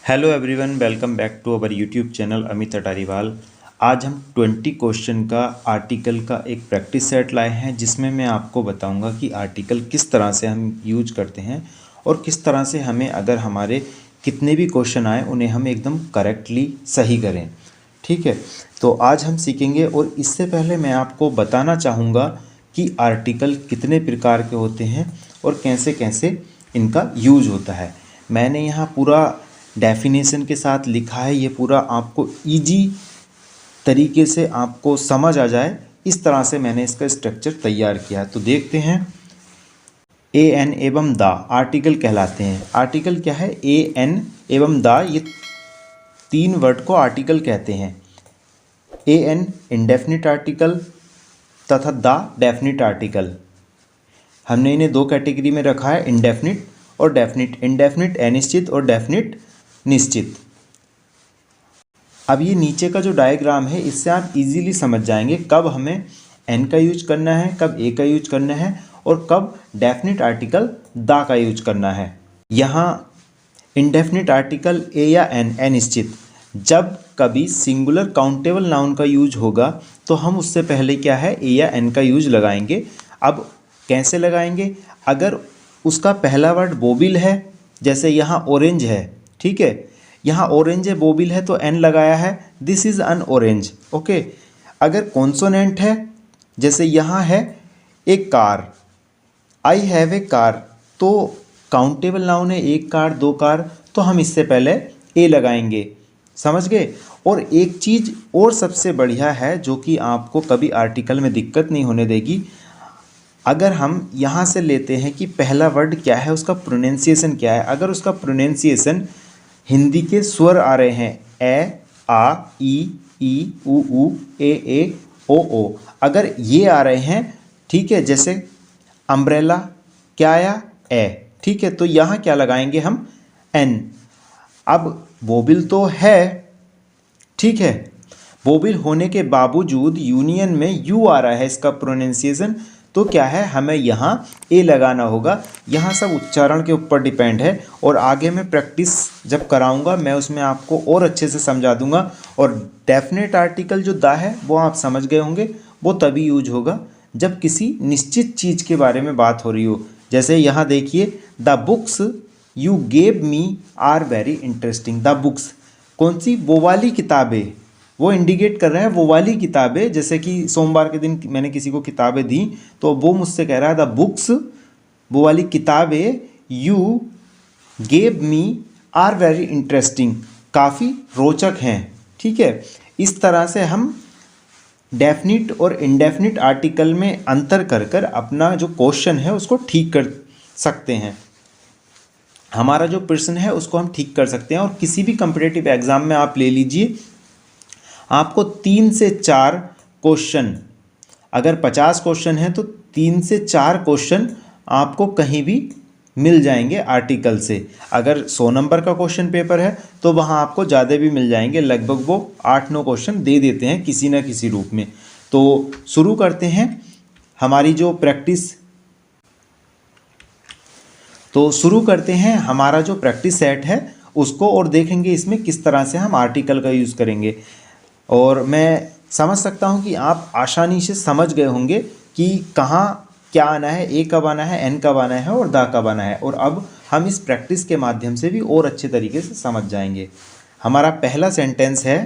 Hello everyone, welcome back to our YouTube channel Amit Atariwal. आज हम 20 question का आर्टिकल का एक प्रैक्टिस सेट लाए हैं, जिसमें मैं आपको बताऊंगा कि आर्टिकल किस तरह से हम यूज करते हैं और किस तरह से हमें अगर हमारे कितने भी क्वेश्चन आए उन्हें हम एकदम करेक्टली सही करें। ठीक है, तो आज हम सीखेंगे। और इससे पहले मैं आपको बताना चाहूँगा कि आर्टिकल कितने प्रकार के होते हैं और कैसे कैसे इनका यूज होता है। मैंने यहाँ पूरा डेफिनेशन के साथ लिखा है, ये पूरा आपको इजी तरीके से आपको समझ आ जाए, इस तरह से मैंने इसका स्ट्रक्चर तैयार किया है। तो देखते हैं। ए एन एवं द आर्टिकल कहलाते हैं। आर्टिकल क्या है? ए एन एवं द, ये तीन वर्ड को आर्टिकल कहते हैं। ए एन इंडेफिनिट आर्टिकल तथा द डेफिनिट आर्टिकल। हमने इन्हें दो कैटेगरी में रखा है, इंडेफिनिट और डेफिनिट। इंडेफिनिट अनिश्चित और डेफिनिट निश्चित। अब ये नीचे का जो डायग्राम है, इससे आप इजीली समझ जाएंगे कब हमें एन का यूज करना है, कब ए का यूज करना है और कब डेफिनिट आर्टिकल द का यूज करना है। यहाँ इंडेफिनिट आर्टिकल ए या एन अनिश्चित, जब कभी सिंगुलर काउंटेबल नाउन का यूज होगा तो हम उससे पहले क्या है, ए या एन का यूज लगाएंगे। अब कैसे लगाएंगे? अगर उसका पहला वर्ड बोबिल है, जैसे यहाँ ऑरेंज है, ठीक है, यहाँ ऑरेंज है, बोबिल है, तो एन लगाया है, this is an orange. Okay. अगर कॉन्सोनेंट है, जैसे यहाँ है एक car, I have a car, तो काउंटेबल नाउन है, एक कार, दो कार, तो हम इससे पहले ए लगाएंगे। समझ गए? और एक चीज़ और सबसे बढ़िया है जो कि आपको कभी आर्टिकल में दिक्कत नहीं होने देगी। अगर हम यहाँ से लेते हैं कि पहला वर्ड क्या है, उसका प्रोनाउंसिएशन क्या है। अगर उसका प्रोनाउंसिएशन हिंदी के स्वर आ रहे हैं, ए, आ, ई, उ, ए, ओ, अगर ये आ रहे हैं, ठीक है, जैसे अम्ब्रेला क्या आया, ए, ठीक है, तो यहाँ क्या लगाएंगे हम, एन। अब बोबिल तो है, ठीक है, बोबिल होने के बावजूद यूनियन में यू आ रहा है इसका प्रोनाउंसिएशन, तो क्या है, हमें यहाँ ए लगाना होगा। यहाँ सब उच्चारण के ऊपर डिपेंड है और आगे मैं प्रैक्टिस जब कराऊंगा मैं उसमें आपको और अच्छे से समझा दूंगा। और डेफिनेट आर्टिकल जो द है वो आप समझ गए होंगे, वो तभी यूज होगा जब किसी निश्चित चीज़ के बारे में बात हो रही हो। जैसे यहाँ देखिए, the books you gave me are very interesting. The books कौन सी? वो वाली किताबें, वो इंडिकेट कर रहे हैं वो वाली किताबें। जैसे कि सोमवार के दिन मैंने किसी को किताबें दी तो वो मुझसे कह रहा है द बुक्स, वो वाली किताबें, you gave me are very interesting, काफ़ी रोचक हैं। ठीक है, इस तरह से हम डेफिनिट और इंडेफिनिट आर्टिकल में अंतर कर कर अपना जो क्वेश्चन है उसको ठीक कर सकते हैं। हमारा जो प्रश्न है उसको हम ठीक कर सकते हैं। और किसी भी कॉम्पिटिटिव एग्जाम में आप ले लीजिए, आपको 3 से 4 क्वेश्चन, अगर 50 क्वेश्चन है तो 3 से 4 क्वेश्चन आपको कहीं भी मिल जाएंगे आर्टिकल से। अगर 100 नंबर का क्वेश्चन पेपर है तो वहाँ आपको ज़्यादा भी मिल जाएंगे, लगभग वो 8-9 क्वेश्चन दे देते हैं किसी न किसी रूप में। तो शुरू करते हैं हमारी जो प्रैक्टिस, तो शुरू करते हैं हमारा जो प्रैक्टिस सेट है उसको, और देखेंगे इसमें किस तरह से हम आर्टिकल का यूज़ करेंगे। और मैं समझ सकता हूँ कि आप आसानी से समझ गए होंगे कि कहाँ क्या आना है, ए कब आना है, एन कब आना है और द कब आना है। और अब हम इस प्रैक्टिस के माध्यम से भी और अच्छे तरीके से समझ जाएंगे। हमारा पहला सेंटेंस है,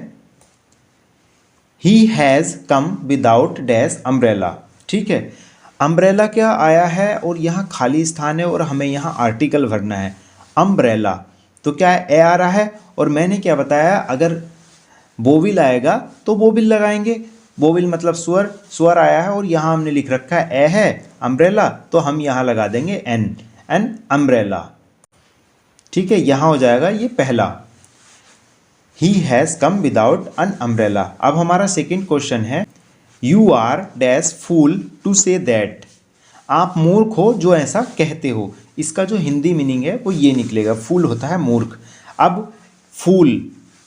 ही has come without dash umbrella. ठीक है, अम्ब्रेला क्या आया है और यहाँ खाली स्थान है और हमें यहाँ आर्टिकल भरना है। अम्ब्रेला तो क्या है, ए आ रहा है, और मैंने क्या बताया, अगर बोबिल आएगा तो बोबिल लगाएंगे। बोबिल मतलब स्वर, स्वर आया है और यहाँ हमने लिख रखा है ए है अम्ब्रेला, तो हम यहाँ लगा देंगे एन, एन अम्ब्रेला। ठीक है, यहाँ हो जाएगा ये पहला, he has come without an umbrella. अब हमारा सेकंड क्वेश्चन है, you are dash fool to say that. आप मूर्ख हो जो ऐसा कहते हो। इसका जो हिंदी मीनिंग है वो ये निकलेगा, फूल होता है मूर्ख। अब फूल,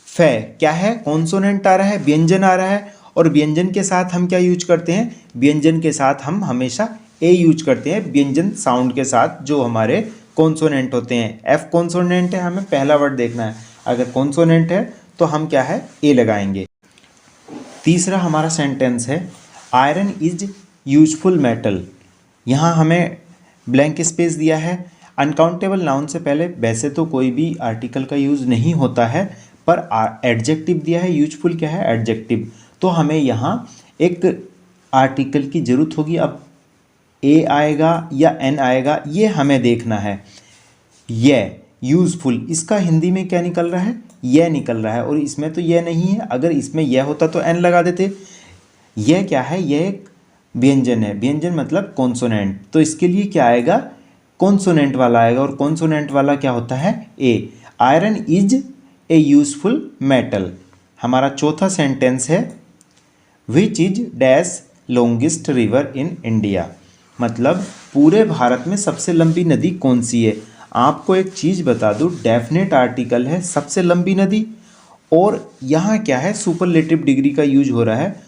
फे क्या है, कॉन्सोनेंट आ रहा है, व्यंजन आ रहा है, और व्यंजन के साथ हम क्या यूज करते हैं, व्यंजन के साथ हम हमेशा ए यूज करते हैं, व्यंजन साउंड के साथ जो हमारे कॉन्सोनेंट होते हैं। एफ कॉन्सोनेंट है, हमें पहला वर्ड देखना है। अगर कॉन्सोनेंट है तो हम क्या है ए लगाएंगे। तीसरा हमारा सेंटेंस है आयरन इज यूजफुल मेटल। यहाँ हमें ब्लैंक स्पेस दिया है। अनकाउंटेबल नाउन से पहले वैसे तो कोई भी आर्टिकल का यूज़ नहीं होता है, पर एडजेक्टिव दिया है। यूजफुल क्या है? एडजेक्टिव। तो हमें यहाँ एक आर्टिकल की ज़रूरत होगी। अब ए आएगा या एन आएगा ये हमें देखना है। ये यूज़फुल, इसका हिंदी में क्या निकल रहा है? यह निकल रहा है, और इसमें तो यह नहीं है। अगर इसमें यह होता तो एन लगा देते। यह क्या है? यह एक व्यंजन है। व्यंजन मतलब कॉन्सोनेंट, तो इसके लिए क्या आएगा? कॉन्सोनेंट वाला आएगा, और कॉन्सोनेंट वाला क्या होता है? A. Iron is a useful metal. हमारा चौथा सेंटेंस है which is dash longest river in India. मतलब पूरे भारत में सबसे लंबी नदी कौन सी है? आपको एक चीज़ बता दूं, डेफिनेट आर्टिकल है सबसे लंबी नदी, और यहाँ क्या है? सुपरलेटिव डिग्री का यूज हो रहा है।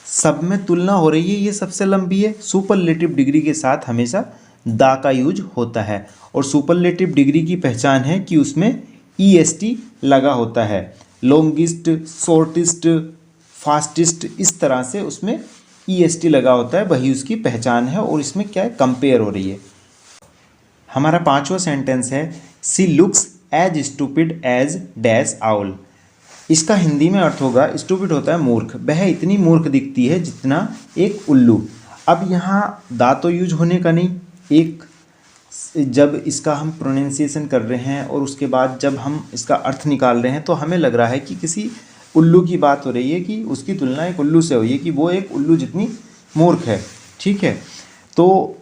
सब में तुलना हो रही है, ये सबसे लंबी है। सुपरलेटिव डिग्री के साथ हमेशा दा का यूज होता है, और सुपरलेटिव डिग्री की पहचान है कि उसमें EST लगा होता है। लॉन्गेस्ट, शॉर्टेस्ट, फास्टेस्ट, इस तरह से उसमें EST लगा होता है, वही उसकी पहचान है। और इसमें क्या है? कंपेयर हो रही है। हमारा पांचवा सेंटेंस है she looks as stupid as dash owl. इसका हिंदी में अर्थ होगा, स्टूपिड होता है मूर्ख, वह इतनी मूर्ख दिखती है जितना एक उल्लू। अब यहाँ दा तो यूज होने का नहीं। एक जब इसका हम प्रोनाउंसिएशन कर रहे हैं और उसके बाद जब हम इसका अर्थ निकाल रहे हैं तो हमें लग रहा है कि किसी उल्लू की बात हो रही है, कि उसकी तुलना एक उल्लू से हुई है, कि वो एक उल्लू जितनी मूर्ख है। ठीक है, तो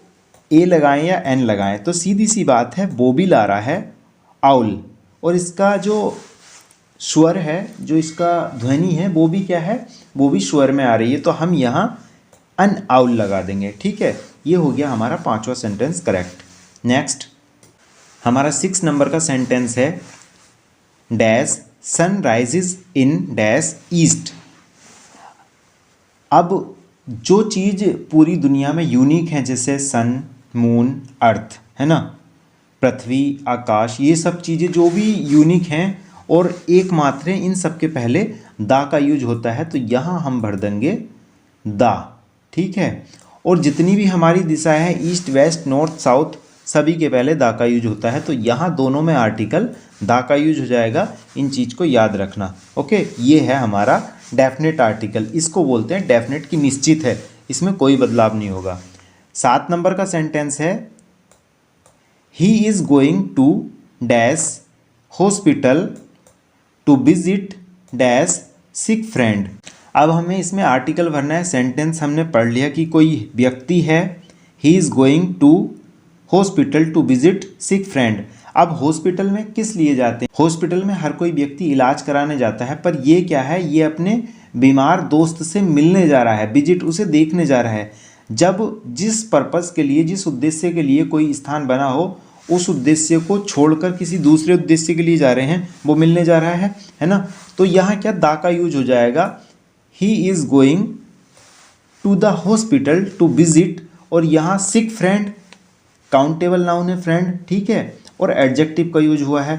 ए लगाएं या एन लगाएं, तो सीधी सी बात है वो भी ला रहा है आउल, और इसका जो स्वर है, जो इसका ध्वनि है, वो भी क्या है? वो भी स्वर में आ रही है। तो हम यहाँ अन आउल लगा देंगे। ठीक है, ये हो गया हमारा पांचवा सेंटेंस करेक्ट। नेक्स्ट हमारा 6 नंबर का सेंटेंस है dash sun rises in dash east. अब जो चीज़ पूरी दुनिया में यूनिक है, जैसे सन, मून, अर्थ, है ना, पृथ्वी, आकाश, ये सब चीज़ें जो भी यूनिक हैं और एकमात्र हैं, इन सब के पहले दा का यूज होता है। तो यहाँ हम भर देंगे दा। ठीक है, और जितनी भी हमारी दिशाएं हैं, ईस्ट, वेस्ट, नॉर्थ, साउथ, सभी के पहले दा का यूज होता है। तो यहाँ दोनों में आर्टिकल दा का यूज हो जाएगा। इन चीज़ को याद रखना। ओके, ये है हमारा डेफिनेट आर्टिकल। इसको बोलते हैं डेफिनेट की निश्चित है, इसमें कोई बदलाव नहीं होगा। 7 नंबर का सेंटेंस है he is going to dash hospital to visit dash sick friend. अब हमें इसमें आर्टिकल भरना है। सेंटेंस हमने पढ़ लिया कि कोई व्यक्ति है, he is going to hospital to visit sick friend. अब हॉस्पिटल में किस लिए जाते हैं? हॉस्पिटल में हर कोई व्यक्ति इलाज कराने जाता है, पर ये क्या है? ये अपने बीमार दोस्त से मिलने जा रहा है, विजिट, उसे देखने जा रहा है। जब जिस पर्पज़ के लिए, जिस उद्देश्य के लिए कोई स्थान बना हो, उस उद्देश्य को छोड़कर किसी दूसरे उद्देश्य के लिए जा रहे हैं, वो मिलने जा रहा है ना। तो यहाँ क्या दा का यूज हो जाएगा, he is going to the hospital to visit, और यहाँ सिक फ्रेंड काउंटेबल नाउन है फ्रेंड, ठीक है, और एडजेक्टिव का यूज हुआ है।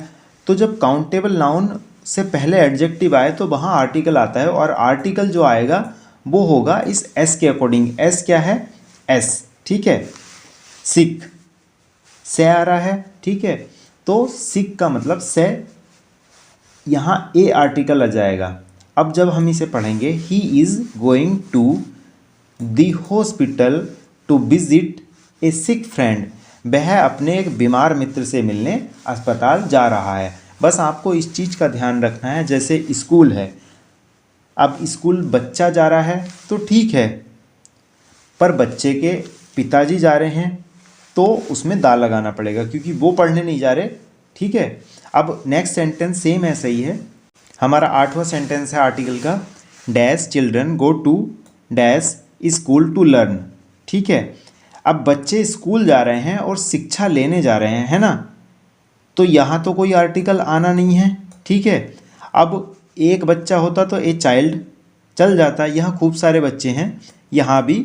तो जब काउंटेबल नाउन से पहले एडजेक्टिव आए तो वहाँ आर्टिकल आता है, और आर्टिकल जो आएगा वो होगा इस एस के अकॉर्डिंग। एस क्या है? एस, ठीक है। सिक से आ रहा है, ठीक है, तो सिक का मतलब से, यहाँ ए आर्टिकल आ जाएगा। अब जब हम इसे पढ़ेंगे, he is going to the hospital to visit a sick friend, वह अपने एक बीमार मित्र से मिलने अस्पताल जा रहा है। बस आपको इस चीज़ का ध्यान रखना है, जैसे स्कूल है, अब स्कूल बच्चा जा रहा है तो ठीक है, पर बच्चे के पिताजी जा रहे हैं तो उसमें दा लगाना पड़ेगा, क्योंकि वो पढ़ने नहीं जा रहे। ठीक है, अब नेक्स्ट सेंटेंस सेम ऐसा ही है। हमारा 8वां सेंटेंस है आर्टिकल का, dash children go to dash school to learn. ठीक है, अब बच्चे स्कूल जा रहे हैं और शिक्षा लेने जा रहे हैं, है ना, तो यहाँ तो कोई आर्टिकल आना नहीं है। ठीक है, अब एक बच्चा होता तो ए चाइल्ड चल जाता, यहाँ खूब सारे बच्चे हैं, यहाँ भी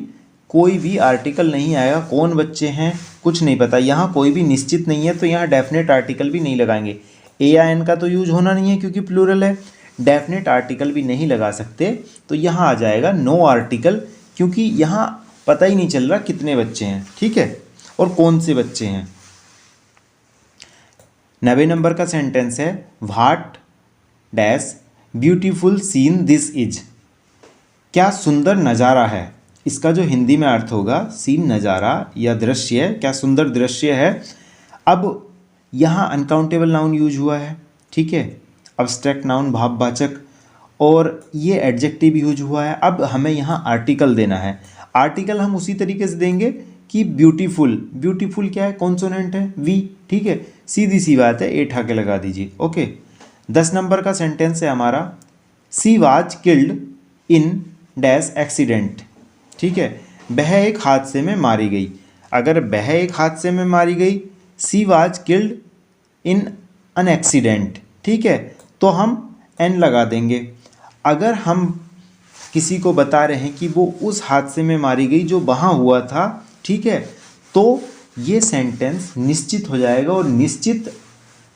कोई भी आर्टिकल नहीं आएगा। कौन बच्चे हैं कुछ नहीं पता, यहाँ कोई भी निश्चित नहीं है, तो यहाँ डेफिनेट आर्टिकल भी नहीं लगाएंगे। ए या एन का तो यूज होना नहीं है क्योंकि प्लूरल है। डेफिनेट आर्टिकल भी नहीं लगा सकते, तो यहाँ आ जाएगा नो आर्टिकल, क्योंकि यहाँ पता ही नहीं चल रहा कितने बच्चे हैं, ठीक है, और कौन से बच्चे हैं। 90 नंबर का सेंटेंस है what dash beautiful seen this is. क्या सुंदर नज़ारा है, इसका जो हिंदी में अर्थ होगा सीन नज़ारा या दृश्य, क्या सुंदर दृश्य है। अब यहाँ अनकाउंटेबल नाउन यूज हुआ है, ठीक है, अब्स्ट्रैक्ट नाउन भाववाचक, और ये एडजेक्टिव यूज हुआ है। अब हमें यहाँ आर्टिकल देना है। आर्टिकल हम उसी तरीके से देंगे कि ब्यूटीफुल, ब्यूटीफुल क्या है, कॉन्सोनेंट है वी, ठीक है, सीधी सी बात है, ए ठाके लगा दीजिए। ओके, 10 नंबर का सेंटेंस है हमारा she was killed in dash accident, ठीक है, वह एक हादसे में मारी गई। अगर वह एक हादसे में मारी गई, she was killed in an accident, ठीक है, तो हम एन लगा देंगे। अगर हम किसी को बता रहे हैं कि वो उस हादसे में मारी गई जो वहाँ हुआ था, ठीक है, तो ये सेंटेंस निश्चित हो जाएगा, और निश्चित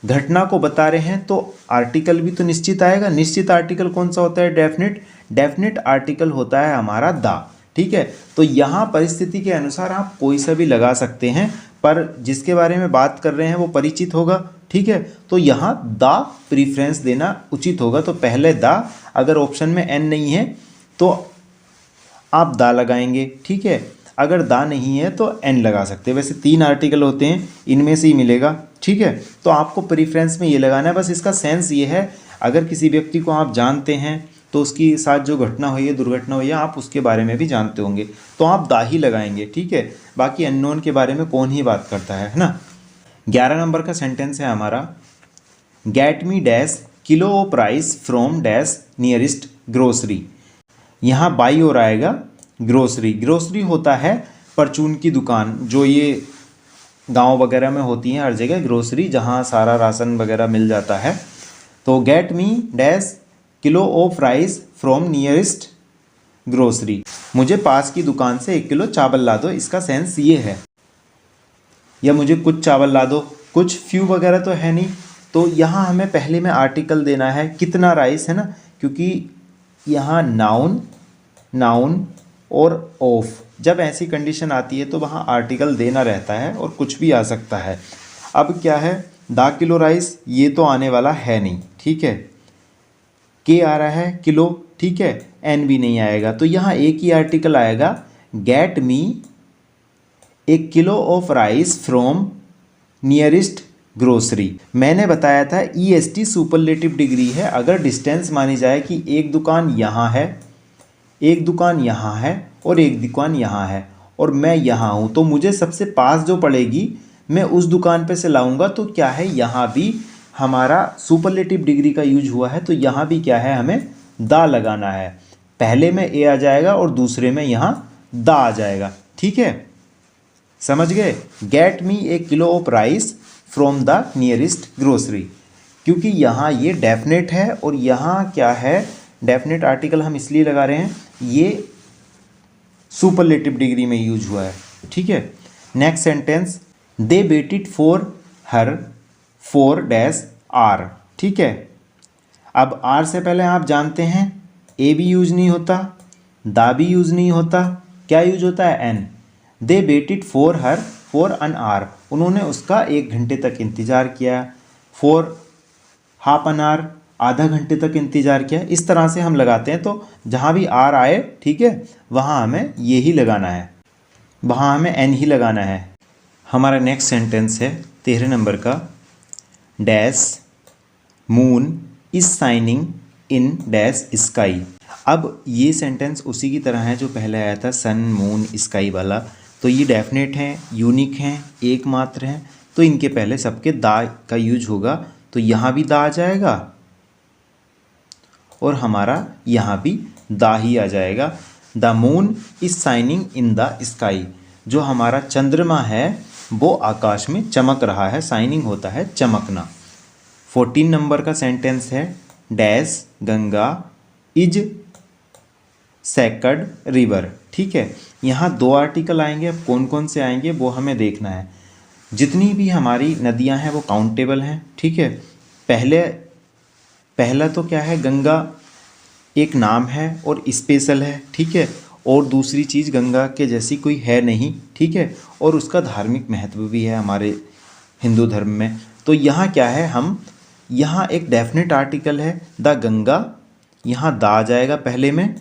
घटना को बता रहे हैं तो आर्टिकल भी तो निश्चित आएगा। निश्चित आर्टिकल कौन सा होता है, डेफिनेट। डेफिनेट आर्टिकल होता है हमारा द, ठीक है। तो यहाँ परिस्थिति के अनुसार आप कोई सा भी लगा सकते हैं, पर जिसके बारे में बात कर रहे हैं वो परिचित होगा, ठीक है। तो यहाँ द प्रीफ्रेंस देना उचित होगा, तो पहले द, अगर ऑप्शन में एन नहीं है तो आप द लगाएंगे, ठीक है। अगर दा नहीं है तो एन लगा सकते हैं। वैसे 3 आर्टिकल होते हैं, इनमें से ही मिलेगा, ठीक है। तो आपको प्रीफ्रेंस में ये लगाना है। बस इसका सेंस ये है, अगर किसी व्यक्ति को आप जानते हैं तो उसके साथ जो घटना हुई है, दुर्घटना हुई है, आप उसके बारे में भी जानते होंगे, तो आप दा ही लगाएंगे, ठीक है। बाकी अननोन के बारे में कौन ही बात करता है ना। 11 नंबर का सेंटेंस है हमारा get me dash kilo of rice from dash nearest grocery. यहाँ बाई और आएगा ग्रोसरी। ग्रोसरी होता है परचून की दुकान, जो ये गांव वगैरह में होती हैं हर जगह ग्रोसरी, जहाँ सारा राशन वगैरह मिल जाता है। तो get me dash kilo of rice from nearest grocery, मुझे पास की दुकान से 1 किलो चावल ला दो। इसका सेंस ये है, या मुझे कुछ चावल ला दो, कुछ फ्यू वगैरह तो है नहीं। तो यहाँ हमें पहले में आर्टिकल देना है, कितना राइस है ना, क्योंकि यहाँ नाउन, नाउन और ऑफ, जब ऐसी कंडीशन आती है तो वहाँ आर्टिकल देना रहता है और कुछ भी आ सकता है। अब क्या है, 10 किलो राइस, ये तो आने वाला है नहीं, ठीक है। के आ रहा है किलो, ठीक है, एन भी नहीं आएगा, तो यहाँ एक ही आर्टिकल आएगा, get me 1 kilo of rice from nearest grocery. मैंने बताया था EST सुपरलेटिव डिग्री है। अगर डिस्टेंस मानी जाए कि एक दुकान यहाँ है, एक दुकान यहाँ है और एक दुकान यहाँ है, और मैं यहाँ हूँ, तो मुझे सबसे पास जो पड़ेगी मैं उस दुकान पे से लाऊंगा। तो क्या है, यहाँ भी हमारा सुपरलेटिव डिग्री का यूज हुआ है, तो यहाँ भी क्या है, हमें दा लगाना है। पहले में ए आ जाएगा और दूसरे में यहाँ दा आ जाएगा, ठीक है, समझ गए। Get me 1 kilo of rice from the nearest grocery, क्योंकि यहाँ ये डेफिनेट है और यहाँ क्या है, डेफिनेट आर्टिकल हम इसलिए लगा रहे हैं, ये सुपरलेटिव डिग्री में यूज हुआ है, ठीक है। Next sentence, they waited for her for dash hour, ठीक है। अब आर से पहले आप जानते हैं ए भी यूज नहीं होता, दा भी यूज नहीं होता, क्या यूज होता है, an. They waited for her for an hour, उन्होंने उसका 1 घंटे तक इंतज़ार किया। फॉर हाफ एन आवर, आधा घंटे तक इंतज़ार किया। इस तरह से हम लगाते हैं, तो जहाँ भी आर आए, ठीक है, वहाँ हमें ये ही लगाना है, वहाँ हमें एन ही लगाना है। हमारा नेक्स्ट सेंटेंस है 13 नंबर का, dash moon is shining in dash sky. अब ये सेंटेंस उसी की तरह है जो पहले आया था, सन मून स्काई वाला। तो ये डेफिनेट हैं, यूनिक हैं, एकमात्र हैं, तो इनके पहले सबके दा का यूज होगा। तो यहाँ भी दा आ जाएगा और हमारा यहाँ भी दा ही आ जाएगा। The moon is shining in the sky, जो हमारा चंद्रमा है वो आकाश में चमक रहा है। शाइनिंग होता है चमकना। 14 नंबर का सेंटेंस है, डैश गंगा इज सेकड रिवर, ठीक है। यहाँ 2 आर्टिकल आएंगे, अब कौन कौन से आएंगे वो हमें देखना है। जितनी भी हमारी नदियाँ हैं वो काउंटेबल हैं, ठीक है। पहला तो क्या है, गंगा एक नाम है और स्पेशल है, ठीक है। और दूसरी चीज़, गंगा के जैसी कोई है नहीं, ठीक है। और उसका धार्मिक महत्व भी है हमारे हिंदू धर्म में। तो यहाँ क्या है, हम यहाँ एक डेफिनेट आर्टिकल है द गंगा, यहाँ दा आ जाएगा पहले में।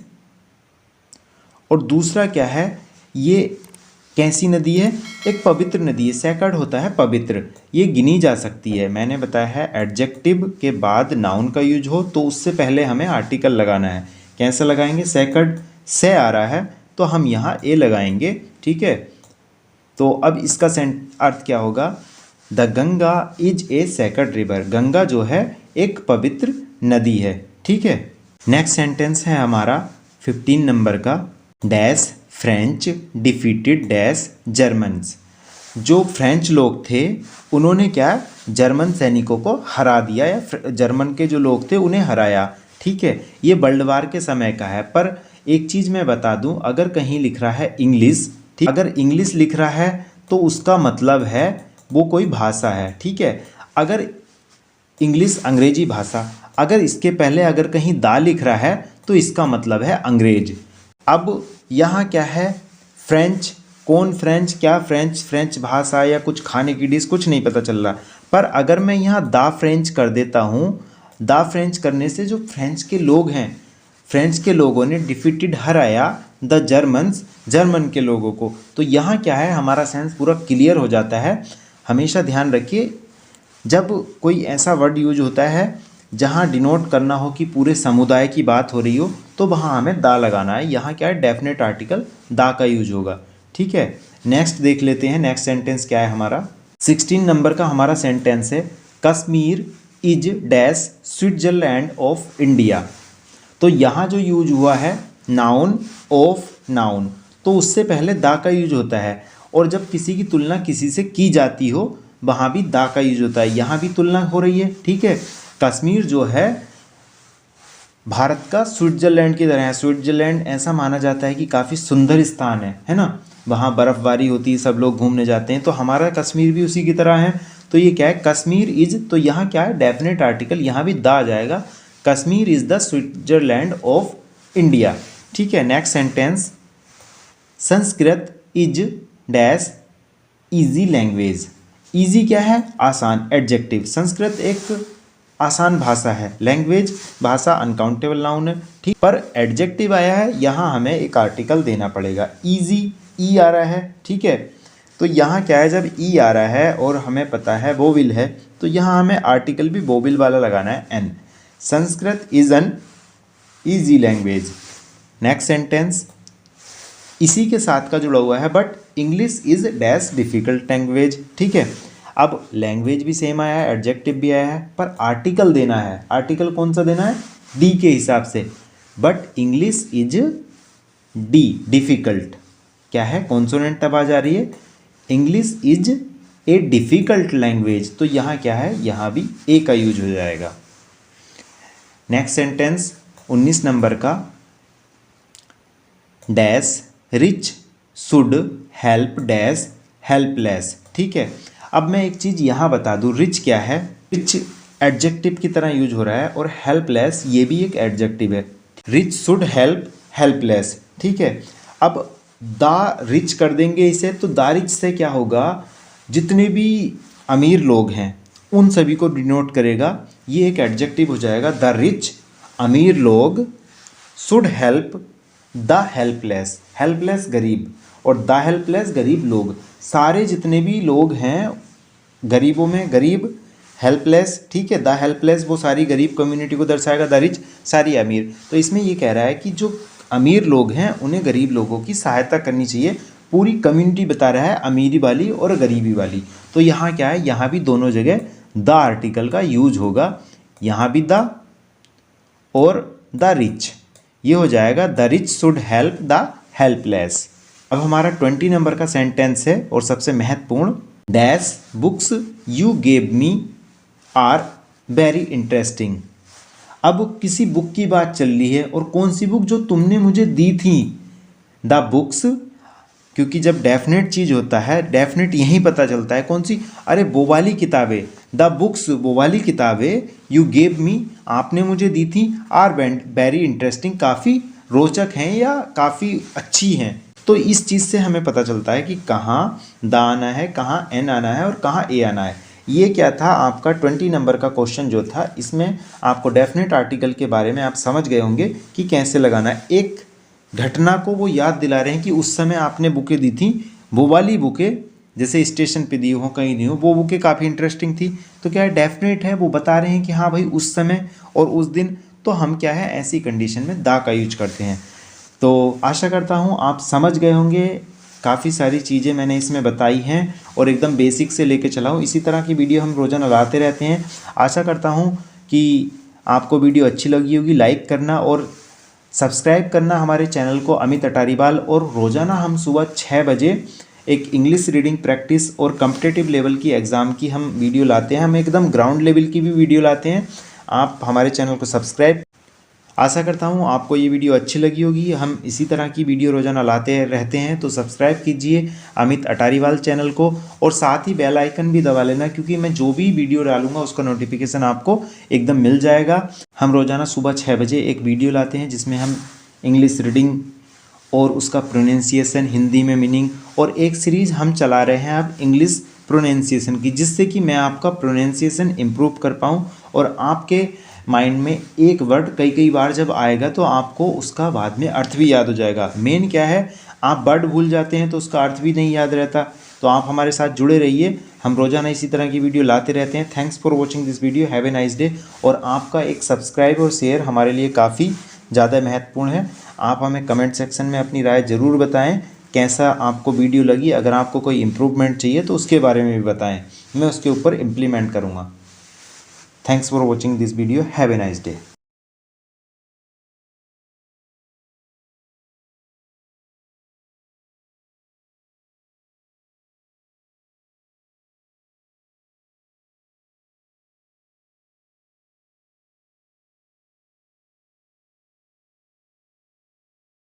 और दूसरा क्या है, ये कैसी नदी है, एक पवित्र नदी है, सेक्रेड होता है पवित्र, ये गिनी जा सकती है। मैंने बताया है एडजेक्टिव के बाद नाउन का यूज हो तो उससे पहले हमें आर्टिकल लगाना है। कैसे लगाएंगे, सेक्रेड से आ रहा है तो हम यहाँ ए लगाएंगे, ठीक है। तो अब इसका अर्थ क्या होगा, the Ganga is a sacred river, Ganga जो है एक पवित्र नदी है, ठीक है। नेक्स्ट सेंटेंस है हमारा 15 नंबर का, dash French defeated dash Germans. जो फ्रेंच लोग थे उन्होंने क्या, जर्मन सैनिकों को हरा दिया, या जर्मन के जो लोग थे उन्हें हराया, ठीक है। ये वर्ल्ड वार के समय का है। पर एक चीज़ मैं बता दूं, अगर कहीं लिख रहा है इंग्लिश, ठीक, अगर इंग्लिश लिख रहा है तो उसका मतलब है वो कोई भाषा है, ठीक है। अगर इंग्लिश अंग्रेजी भाषा, अगर इसके पहले अगर कहीं दा लिख रहा है तो इसका मतलब है अंग्रेज। अब यहाँ क्या है, फ्रेंच, कौन फ्रेंच, क्या फ्रेंच, फ्रेंच भाषा या कुछ खाने की डिश, कुछ नहीं पता चल रहा। पर अगर मैं यहाँ दा फ्रेंच कर देता हूँ, दा फ्रेंच करने से जो फ्रेंच के लोग हैं, फ्रेंच के लोगों ने डिफीटेड हराया द जर्मन्स, जर्मन के लोगों को। तो यहाँ क्या है, हमारा सेंस पूरा क्लियर हो जाता है। हमेशा ध्यान रखिए, जब कोई ऐसा वर्ड यूज होता है जहाँ डिनोट करना हो कि पूरे समुदाय की बात हो रही हो, तो वहाँ हमें दा लगाना है। यहाँ क्या है, डेफिनेट आर्टिकल दा का यूज होगा, ठीक है। नेक्स्ट देख लेते हैं, नेक्स्ट सेंटेंस क्या है हमारा। 16 नंबर का हमारा सेंटेंस है, Kashmir is dash Switzerland of India. तो यहाँ जो यूज हुआ है नाउन ऑफ नाउन, तो उससे पहले दा का यूज होता है। और जब किसी की तुलना किसी से की जाती हो वहाँ भी दा का यूज होता है। यहाँ भी तुलना हो रही है, ठीक है। कश्मीर जो है भारत का स्विट्जरलैंड की तरह है। स्विट्जरलैंड ऐसा माना जाता है कि काफ़ी सुंदर स्थान है ना, वहाँ बर्फ़बारी होती है, सब लोग घूमने जाते हैं। तो हमारा कश्मीर भी उसी की तरह है। तो ये क्या है, कश्मीर इज, तो यहाँ क्या है, डेफिनेट आर्टिकल, यहाँ भी दा आ जाएगा। Kashmir is the Switzerland of India, ठीक है। Next sentence, Sanskrit is dash easy language. Easy क्या है, आसान, एडजेक्टिव। संस्कृत एक आसान भाषा है, लैंग्वेज भाषा अनकाउंटेबल नाउन है, ठीक। पर एडजेक्टिव आया है, यहाँ हमें एक आर्टिकल देना पड़ेगा। इजी, ई आ रहा है, ठीक है। तो यहाँ क्या है, जब ई आ रहा है और हमें पता है वोविल है, तो यहाँ हमें आर्टिकल भी वोविल वाला लगाना है, an. Sanskrit is an easy language. Next sentence इसी के साथ का जुड़ा हुआ है, but English is dash difficult language, ठीक है। अब लैंग्वेज भी सेम आया है, एडजेक्टिव भी आया है, पर आर्टिकल देना है। आर्टिकल कौन सा देना है, डी के हिसाब से। But English is D, difficult क्या है, कॉन्सोनेंट अब आ जा रही है। English is a difficult language, तो यहाँ क्या है, यहाँ भी ए का यूज हो जाएगा। नेक्स्ट सेंटेंस 19 नंबर का, dash rich should help dash helpless, ठीक है। अब मैं एक चीज़ यहाँ बता दूँ, रिच क्या है, रिच एडजेक्टिव की तरह यूज हो रहा है, और हेल्पलेस ये भी एक एडजेक्टिव है। रिच शुड हेल्प हेल्पलेस, ठीक है। अब दा रिच कर देंगे इसे, तो दा रिच से क्या होगा, जितने भी अमीर लोग हैं उन सभी को डिनोट करेगा। ये एक एडजेक्टिव हो जाएगा, द रिच, अमीर लोग, should help the helpless, helpless गरीब, और द हेल्पलेस गरीब लोग। सारे जितने भी लोग हैं गरीबों में गरीब, हेल्पलेस, ठीक है। द हेल्पलेस वो सारी गरीब कम्युनिटी को दर्शाएगा, द रिच सारी अमीर। तो इसमें ये कह रहा है कि जो अमीर लोग हैं उन्हें गरीब लोगों की सहायता करनी चाहिए। पूरी कम्युनिटी बता रहा है, अमीरी वाली और गरीबी वाली। तो यहाँ क्या है, यहाँ भी दोनों जगह द आर्टिकल का यूज होगा, यहाँ भी द और द रिच, ये हो जाएगा the rich should help the helpless. अब हमारा 20 नंबर का सेंटेंस है और सबसे महत्वपूर्ण, dash books you gave me are very interesting. अब किसी बुक की बात चल रही है, और कौन सी बुक, जो तुमने मुझे दी थी। द बुक्स क्योंकि जब डेफिनेट चीज़ होता है, डेफिनेट यहीं पता चलता है। कौन सी? अरे वो वाली किताबें, द बुक्स, वो वाली किताबें यू गेव मी, आपने मुझे दी थी, आर वेरी इंटरेस्टिंग, काफ़ी रोचक हैं या काफ़ी अच्छी हैं। तो इस चीज़ से हमें पता चलता है कि कहाँ द आना है, कहाँ एन आना है और कहाँ ए आना है। ये क्या था आपका 20 नंबर का क्वेश्चन जो था, इसमें आपको डेफिनेट आर्टिकल के बारे में आप समझ गए होंगे कि कैसे लगाना है। एक घटना को वो याद दिला रहे हैं कि उस समय आपने बुकें दी थी, वो वाली बुकें जैसे स्टेशन पे दी हो, कहीं दी हो, वो बुकें काफ़ी इंटरेस्टिंग थी। तो क्या है, डेफिनेट है, वो बता रहे हैं कि हाँ भाई उस समय और उस दिन। तो हम क्या है, ऐसी कंडीशन में दा का यूज करते हैं। तो आशा करता हूँ आप समझ गए होंगे। काफ़ी सारी चीज़ें मैंने इसमें बताई हैं और एकदम बेसिक से लेके चला हूँ। इसी तरह की वीडियो हम रोज़ाना लाते रहते हैं। आशा करता हूँ कि आपको वीडियो अच्छी लगी होगी। लाइक करना और सब्सक्राइब करना हमारे चैनल को अमित अटारीवाल। और रोज़ाना हम सुबह 6 बजे एक इंग्लिश रीडिंग प्रैक्टिस और कॉम्पिटिटिव लेवल की एग्ज़ाम की हम वीडियो लाते हैं। हम एकदम ग्राउंड लेवल की भी वीडियो लाते हैं। आप हमारे चैनल को सब्सक्राइब। आशा करता हूँ आपको ये वीडियो अच्छी लगी होगी। हम इसी तरह की वीडियो रोज़ाना लाते रहते हैं। तो सब्सक्राइब कीजिए अमित अटारीवाल चैनल को और साथ ही बेल आइकन भी दबा लेना, क्योंकि मैं जो भी वीडियो डालूंगा उसका नोटिफिकेशन आपको एकदम मिल जाएगा। हम रोज़ाना सुबह 6 बजे एक वीडियो लाते हैं जिसमें हम इंग्लिश रीडिंग और उसका प्रोनाउंसिएशन, हिंदी में मीनिंग, और एक सीरीज़ हम चला रहे हैं अब इंग्लिश प्रोनाउंसिएशन की, जिससे कि मैं आपका प्रोनाउंसिएशन इम्प्रूव कर पाऊँ और आपके माइंड में एक वर्ड कई बार जब आएगा तो आपको उसका बाद में अर्थ भी याद हो जाएगा। मेन क्या है, आप वर्ड भूल जाते हैं तो उसका अर्थ भी नहीं याद रहता। तो आप हमारे साथ जुड़े रहिए, हम रोज़ाना इसी तरह की वीडियो लाते रहते हैं। Thanks for watching this video, have a nice day. और आपका एक सब्सक्राइब और शेयर हमारे लिए काफ़ी ज़्यादा महत्वपूर्ण है। आप हमें कमेंट सेक्शन में अपनी राय ज़रूर बताएं, कैसा आपको वीडियो लगी। अगर आपको कोई इम्प्रूवमेंट चाहिए तो उसके बारे में भी बताएं, मैं उसके ऊपर इम्प्लीमेंट करूँगा। Thanks for watching this video. Have a nice day.